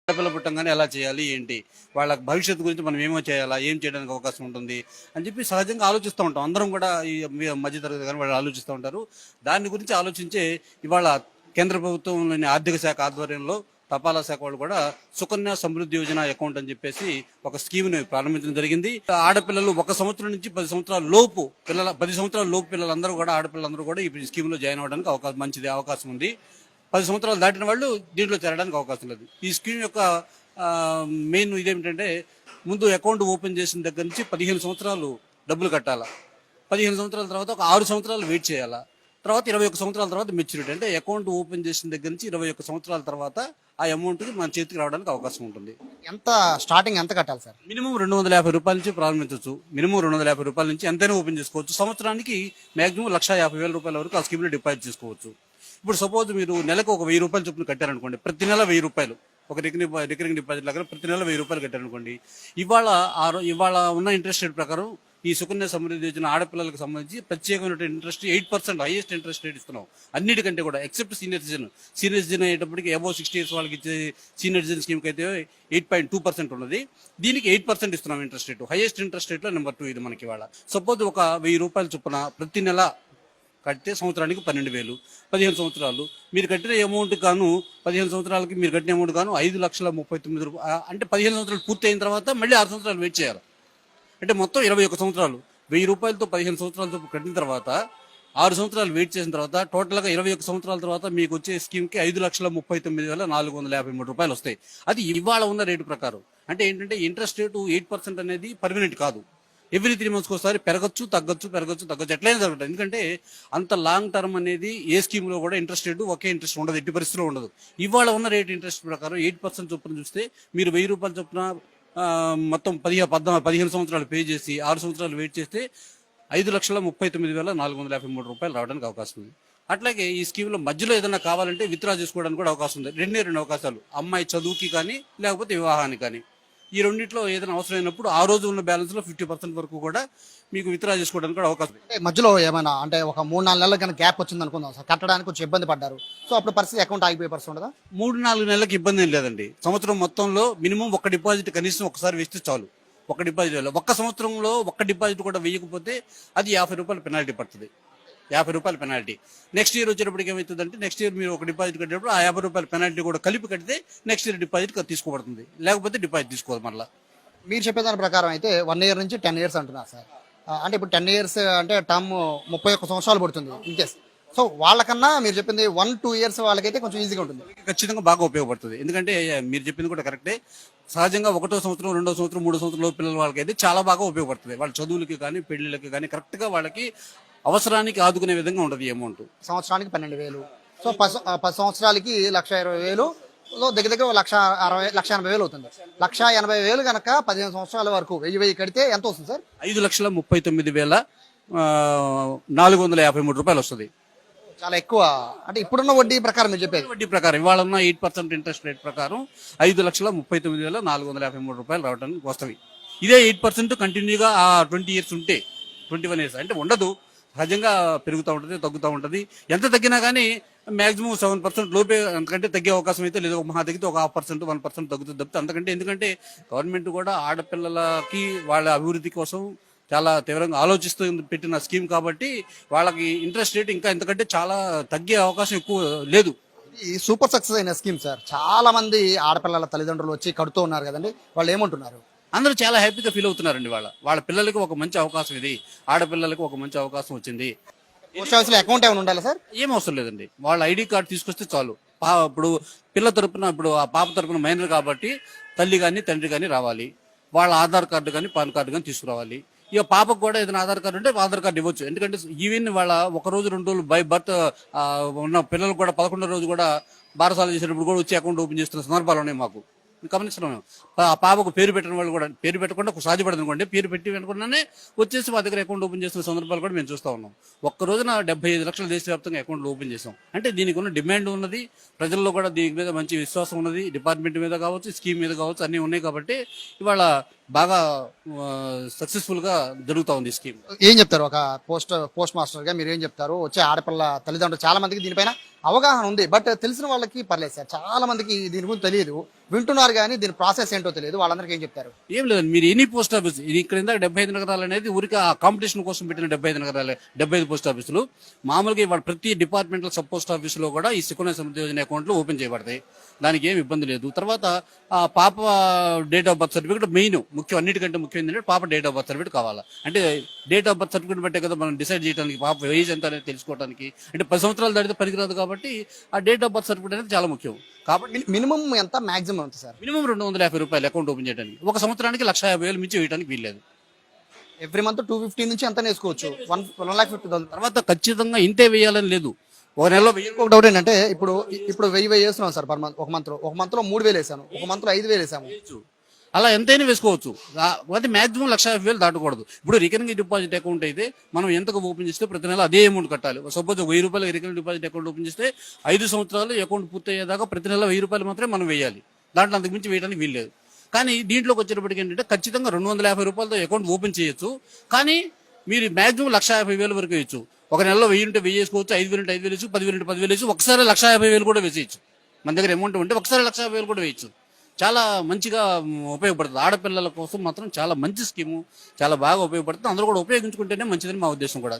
ఆడపిల్ల పుట్టంగానే ఎలా చేయాలి ఏంటి, వాళ్ళ భవిష్యత్తు గురించి మనం ఏమో చేయాలా, ఏం చేయడానికి అవకాశం ఉంటుంది అని చెప్పి సహజంగా ఆలోచిస్తూ ఉంటాం. అందరం కూడా ఈ మధ్యతరగతి కానీ వాళ్ళు ఆలోచిస్తూ ఉంటారు. దాని గురించి ఆలోచించే ఇవాళ కేంద్ర ప్రభుత్వంలోని ఆర్థిక శాఖ ఆధ్వర్యంలో తపాలా శాఖ వాళ్ళు కూడా సుకన్య సమృద్ధి యోజన అకౌంట్ అని చెప్పేసి ఒక స్కీమ్ ని ప్రారంభించడం జరిగింది. ఆడపిల్లలు 1 సంవత్సరం నుంచి 10 సంవత్సరాల లోపు పిల్లల 10 సంవత్సరాల లోపు పిల్లలందరూ కూడా ఆడపిల్లలందరూ కూడా ఈ స్కీమ్ లో జాయిన్ అవ్వడానికి మంచిది అవకాశం ఉంది. 10 సంవత్సరాలు దాటిన వాళ్ళు దీంట్లో చేరడానికి అవకాశం లేదు. ఈ స్కీమ్ యొక్క మెయిన్ ఇదేమిటంటే, ముందు అకౌంట్ ఓపెన్ చేసిన దగ్గర నుంచి 15 సంవత్సరాలు డబ్బులు కట్టాలా, 15 సంవత్సరాల తర్వాత ఒక 6 సంవత్సరాలు వెయిట్ చేయాలా, తర్వాత 21 సంవత్సరాల తర్వాత మెచ్యూరిటీ. అంటే అకౌంట్ ఓపెన్ చేసిన దగ్గర నుంచి 21 సంవత్సరాల తర్వాత ఆ అమౌంట్ మన చేతికి రావడానికి అవకాశం ఉంటుంది. ఎంత స్టార్టింగ్ ఎంత కట్టాలి సార్? మినిమం 250 రూపాయల నుంచి ప్రారంభించవచ్చు. మినిమం 250 రూపాయల నుంచి ఎంతైనా ఓపెన్ చేసుకోవచ్చు. సంవత్సరానికి మాక్సిమం 1,50,000 రూపాయల వరకు ఆ స్కీమ్ లో డిపాజిట్ చేసుకోవచ్చు. ఇప్పుడు సపోజ్ మీరు నెలకు ఒక 1000 రూపాయలు చొప్పున కట్టారనుకోండి, ప్రతి నెల 1000 రూపాయలు ఒక రికరింగ్ డిపాజిట్ లాగా ప్రతి నెల 1000 రూపాయలు కట్టారనుకోండి, ఇవాళ ఉన్న ఇంట్రెస్ట్ రేట్ ప్రకారం ఈ సుకన్య సమృద్ధి యోజన ఆడపిల్లలకు సంబంధించి ప్రత్యేకమైన ఇంట్రెస్ట్ 8% హైయెస్ట్ ఇంట్రెస్ట్ రేట్ ఇస్తున్నాం. అన్నిటికంటే కూడా ఎక్సెప్ట్ సీనియర్ సిటిజన్ అయ్యేటప్పటికి అబౌవ్ 60 years వాళ్ళకి ఇచ్చే సీనియర్ సిటిజన్ స్కీమ్ కి అయితే 8.2% ఉన్నది. దీనికి 8% ఇస్తున్నాం interest rate. Highest interest rate లో నెంబర్ 2 ఇది మనకి. ఇవాళ సపోజ్ ఒక 1000 రూపాయలు చొప్పున ప్రతి నెల కడితే సంవత్సరానికి 12,000, 15 సంవత్సరాలు మీరు కట్టిన అమౌంట్ గాను 15 సంవత్సరాలకి మీరు కట్టిన అమౌంట్ గాను 5,39,000 రూపాయలు. అంటే 15 సంవత్సరాలు పూర్తి అయిన తర్వాత మళ్ళీ 6 సంవత్సరాలు వెయిట్ చేయాలి. అంటే మొత్తం 21 సంవత్సరాలు 1000 రూపాయలతో 15 సంవత్సరాలతో కట్టిన తర్వాత 6 సంవత్సరాలు వెయిట్ చేసిన తర్వాత టోటల్ గా 21 సంవత్సరాల తర్వాత మీకు వచ్చే స్కీమ్ కి 5,39,453 రూపాయలు వస్తాయి. అది ఇవాళ ఉన్న రేటు ప్రకారం. అంటే ఏంటంటే ఇంట్రెస్ట్ రేటు 8% అనేది పర్మనెంట్ కాదు. ఎవ్రీ 3 months ఒకసారి పెరగచ్చు తగ్గచ్చు ఎట్లయినా జరుగుతుంది. ఎందుకంటే అంత లాంగ్ టర్మ్ అనేది ఏ స్కీమ్ లో కూడా ఇంట్రెస్ట్ రేటు ఒకే ఇంట్రెస్ట్ ఉండదు, ఎట్టి పరిస్థితిలో ఉండదు. ఇవాళ ఉన్న రేట్ ఇంట్రెస్ట్ ప్రకారం 8% చొప్పున చూస్తే మీరు 1000 రూపాయలు చొప్పున మొత్తం 15 సంవత్సరాలు పే చేసి 6 సంవత్సరాలు వెయిట్ చేస్తే 5,39,453 రూపాయలు రావడానికి అవకాశం ఉంది. అట్లాగే ఈ స్కీమ్ లో మధ్యలో ఏదైనా కావాలంటే విత్డ్రా చేసుకోవడానికి కూడా అవకాశం ఉంది. రెండు అవకాశాలు, అమ్మాయి చదువుకి కానీ లేకపోతే వివాహానికి కానీ. ఈ రెండింటిలో ఏదైనా అవసరమైనప్పుడు ఆ రోజు ఉన్న బ్యాలెన్స్ లో 50% వరకు కూడా మీకు విత్డ్రా చేసుకోవడానికి కూడా అవకాశం ఉంది. మధ్యలో ఏమైనా అంటే ఒక 3-4 నెలలకు కనుక గ్యాప్ వచ్చింది అనుకుందాం సార్, కట్టడానికి కొంచెం ఇబ్బంది పడ్డారు, సో అప్పుడు పరిస్థితి అకౌంట్ ఆగిపోయే పరిస్థితి ఉండదా? 3-4 నెలలకు ఇబ్బంది ఏం లేదండి. సంవత్సరం మొత్తంలో మినిమం ఒక డిపాజిట్ కనీసం ఒకసారి వేస్తే చాలు. ఒక డిపాజిట్ 1 సంవత్సరంలో ఒక డిపాజిట్ కూడా వేయకపోతే అది 50 రూపాయలు పెనాల్టీ పడుతుంది. 50 రూపాయలు పెనాల్టీ. నెక్స్ట్ ఇయర్ వచ్చేటప్పటికి ఏమవుతుందంటే, నెక్స్ట్ ఇయర్ మీరు ఒక డిపాజిట్ కట్టేటప్పుడు ఆ 50 రూపాయల పెనాల్టీ కూడా కలిపి కడితే నెక్స్ట్ ఇయర్ డిపాజిట్ తీసుకోబడుతుంది. లేకపోతే డిపాజిట్ తీసుకోవాలి. మళ్ళీ మీరు చెప్పేదాని ప్రకారం అయితే 1 year నుంచి 10 years అంటున్నారు సార్. అంటే ఇప్పుడు 10 years అంటే టర్మ్ 31 సంవత్సరాలు పడుతుంది ఇన్కేస్. సో వాళ్ళకన్నా మీరు చెప్పింది 1-2 years వాళ్ళకైతే కొంచెం ఈజీగా ఉంటుంది. ఖచ్చితంగా బాగా ఉపయోగపడుతుంది. ఎందుకంటే మీరు చెప్పింది కూడా కరెక్టే. సహజంగా 1వ సంవత్సరం, 2వ సంవత్సరం, 3వ సంవత్సరం పిల్లల వాళ్ళకైతే చాలా బాగా ఉపయోగపడుతుంది. వాళ్ళ చదువులకి కానీ పెళ్లిళ్ళకి కానీ కరెక్ట్ గా వాళ్ళకి అవసరానికి ఆదుకునే విధంగా ఉంటుంది అమౌంట్. సంవత్సరానికి 12,000, సో 10 సంవత్సరాలకి 1,20,000, దగ్గర 1,80,000 అవుతుంది. 1,80,000 కనుక 15 సంవత్సరాల వరకు 1000 కడితే ఎంత వస్తుంది సార్? 5,39,453 రూపాయలు వస్తుంది. చాలా ఎక్కువ. అంటే ఇప్పుడున్న వడ్డీ ప్రకారం మీరు చెప్పేది? వడ్డీ ప్రకారం ఇవాళ ఉన్న 8% ఇంట్రెస్ట్ రేట్ ప్రకారం 5,39,453 రూపాయలు రావడానికి వస్తుంది. ఇదే 8% కంటిన్యూగా 20 years ఉంటే, 21 years అంటే ఉండదు. సహజంగా పెరుగుతూ ఉంటుంది, తగ్గుతూ ఉంటుంది. ఎంత తగ్గినా కానీ మాక్సిమం 7% లోపే, అంతకంటే తగ్గే అవకాశం అయితే లేదు. మహా తగ్గితే ఒక 0.5%, 1% తగ్గుతుంది తప్పితే అంతకంటే. ఎందుకంటే గవర్నమెంట్ కూడా ఆడపిల్లలకి వాళ్ళ అభివృద్ధి కోసం చాలా తీవ్రంగా ఆలోచిస్తూ పెట్టిన స్కీమ్ కాబట్టి వాళ్ళకి ఇంట్రెస్ట్ రేట్ ఇంకా ఎంతకంటే చాలా తగ్గే అవకాశం ఎక్కువ లేదు. ఈ సూపర్ సక్సెస్ అయిన స్కీమ్ సార్. చాలా మంది ఆడపిల్లల తల్లిదండ్రులు వచ్చి కడుతూ ఉన్నారు కదండి, వాళ్ళు ఏమంటున్నారు? అందరూ చాలా హ్యాపీగా ఫీల్ అవుతున్నారండి. వాళ్ళ పిల్లలకి ఒక మంచి అవకాశం ఇది, ఆడపిల్లలకి ఒక మంచి అవకాశం వచ్చింది. పోస్ట్ ఆఫీస్ లో అకౌంట్ ఏమైనా ఉండాలి సార్? ఏం అవసరం లేదండి. వాళ్ళ ఐడి కార్డు తీసుకొస్తే చాలు. ఇప్పుడు పిల్ల తరపున, ఇప్పుడు ఆ పాప తరపున మైనర్ కాబట్టి తల్లి కానీ తండ్రి కానీ రావాలి. వాళ్ళ ఆధార్ కార్డు కానీ పాన్ కార్డు కానీ తీసుకురావాలి. ఇక పాపకు కూడా ఏదైనా ఆధార్ కార్డు ఉంటే ఆధార్ కార్డు ఇవ్వచ్చు. ఎందుకంటే ఈవెన్ వాళ్ళ 1 రోజు 2 రోజులు బై బర్త్ ఉన్న పిల్లలు కూడా 11వ రోజు కూడా బారసాల చేసేటప్పుడు కూడా వచ్చి అకౌంట్ ఓపెన్ చేస్తున్న సందర్భాలు ఉన్నాయి మాకు. గమనిస్తున్నాం. ఆ పాపకు పేరు పెట్టిన వాళ్ళు కూడా పేరు పెట్టకుండా సాధ్యపడదు అనుకోండి, పేరు పెట్టి వెనుకుండానే వచ్చేసి మా దగ్గర అకౌంట్ ఓపెన్ చేస్తున్న సందర్భాలు కూడా మేము చూస్తూ ఉన్నాం. ఒక్క రోజున 75 లక్షల దేశవ్యాప్తంగా అకౌంట్లు ఓపెన్ చేసాం. అంటే దీనికి ఉన్న డిమాండ్ ఉన్నది, ప్రజల్లో కూడా దీని మీద మంచి విశ్వాసం ఉన్నది. డిపార్ట్మెంట్ మీద కావచ్చు, స్కీమ్ మీద కావచ్చు, అన్నీ ఉన్నాయి కాబట్టి ఇవాళ బాగా సక్సెస్ఫుల్ గా జరుగుతా ఉంది ఈ స్కీమ్. ఏం చెప్తారు ఒక పోస్ట్ మాస్టర్ గా మీరు ఏం చెప్తారు? వచ్చే ఆడపిల్ల తల్లిదండ్రులు చాలా మందికి దీనిపైన అవగాహన ఉంది, బట్ తెలిసిన వాళ్ళకి పర్లేదు సార్, చాలా మందికి దీని గురించి తెలియదు, వింటున్నారు కానీ దీని ప్రాసెస్ ఏంటో తెలియదు, వాళ్ళందరికీ ఏం చెప్తారు? ఏం లేదండి, మీరు ఎనీ పోస్ట్ ఆఫీస్ ఇది ఇక్కడ ఇందాక 75 నగరాలు అనేది ఊరికి ఆ కాంపిటీషన్ కోసం పెట్టిన 75 నగరాలే, 75 పోస్ట్ ఆఫీసులు. మామూలుగా ఇవాళ ప్రతి డిపార్ట్మెంటల్ సబ్ పోస్ట్ ఆఫీసులో కూడా ఈ సుకన్య సమృద్ధి యోజన అకౌంట్లు ఓపెన్ చేయబడతాయి, దానికి ఏమి ఇబ్బంది లేదు. తర్వాత ఆ పాప date of birth certificate main ముఖ్యం, అన్నిటికంటే ముఖ్యం ఏంటంటే పాప డేట్ ఆఫ్ బర్త్ సర్టిఫికేట్ కావాలా. అంటే డేట్ ఆఫ్ బర్త్ సర్టిఫికేట్ బట్టే కదా మనం డిసైడ్ చేయడానికి పాప ఏజ్ ఎంత అనేది తెలుసుకోవడానికి. అంటే 10 సంవత్సరాలు దాటితే పనికిరాదు కాబట్టి ఆ డేట్ ఆఫ్ బర్త్ సర్టిఫికేట్ అనేది చాలా ముఖ్యం. కాబట్టి మినిమం ఎంత, మాక్సిమం ఎంత సార్? మినిమం 250 రూపాయలు అకౌంట్ ఓపెన్ చేయడానికి, ఒక సంవత్సరానికి 1,50,000 మించి వేయడానికి వీల్లేదు. ఎవ్రీ మంత్ 250 నుంచి ఎంత వేసుకోవచ్చు, 1,50,000. తర్వాత ఖచ్చితంగా ఇంతే వేయాలని లేదు, ఒక నెలలో వెయ్యి. ఇంకొక డౌట్ ఏంటంటే ఇప్పుడు 1000 వేస్తున్నాం సార్ పర్ మంత్, ఒక మంత్ లో 3,000 వేసాను, ఒక మంత్ లో 5,000 వేసాము. వేయచ్చు. అలా ఎంతైనా వేసుకోవచ్చు, అది మాక్సిమం 1,50,000 దాటకూడదు. ఇప్పుడు రికరింగ్ డిపాజిట్ అకౌంట్ అయితే మనం ఎంతకు ఓపెన్ చేస్తే ప్రతి నెల అదే అమౌంట్ కట్టాలి. సపోజ్ 1,000 రూపాయలు రికరింగ్ డిపాజిట్ అకౌంట్ ఓపెన్ చేస్తే 5 సంవత్సరాలు అకౌంట్ పూర్తయ్యేదాకా ప్రతి నెల 1,000 రూపాయలు మాత్రమే మనం వేయాలి, దాంట్లో అంతకు మించి వేయడానికి వీల్లేదు. కానీ దీంట్లోకి వచ్చేటప్పటికి ఏంటంటే ఖచ్చితంగా 250 రూపాయలతో అకౌంట్ ఓపెన్ చేయొచ్చు, కానీ మీరు మాక్సిమం 1,50,000 వరకు వేయచ్చు. ఒక నెలలో 1000 ఉంటే 1000 వేసుకోవచ్చు, 5,000 ఉంటే 5,000 వేయచ్చు, 10,000 ఉంటే 10,000 వేయచ్చు, ఒకసారి 1,50,000 కూడా వేసేయచ్చు. మన దగ్గర అమౌంట్ ఉంటే ఒకసారి 1,50,000 కూడా వేయచ్చు. చాలా మంచిగా ఉపయోగపడుతుంది, ఆడపిల్లల కోసం మాత్రం చాలా మంచి స్కీము, చాలా బాగా ఉపయోగపడుతుంది. అందరూ కూడా ఉపయోగించుకుంటేనే మంచిదని మా ఉద్దేశం కూడా.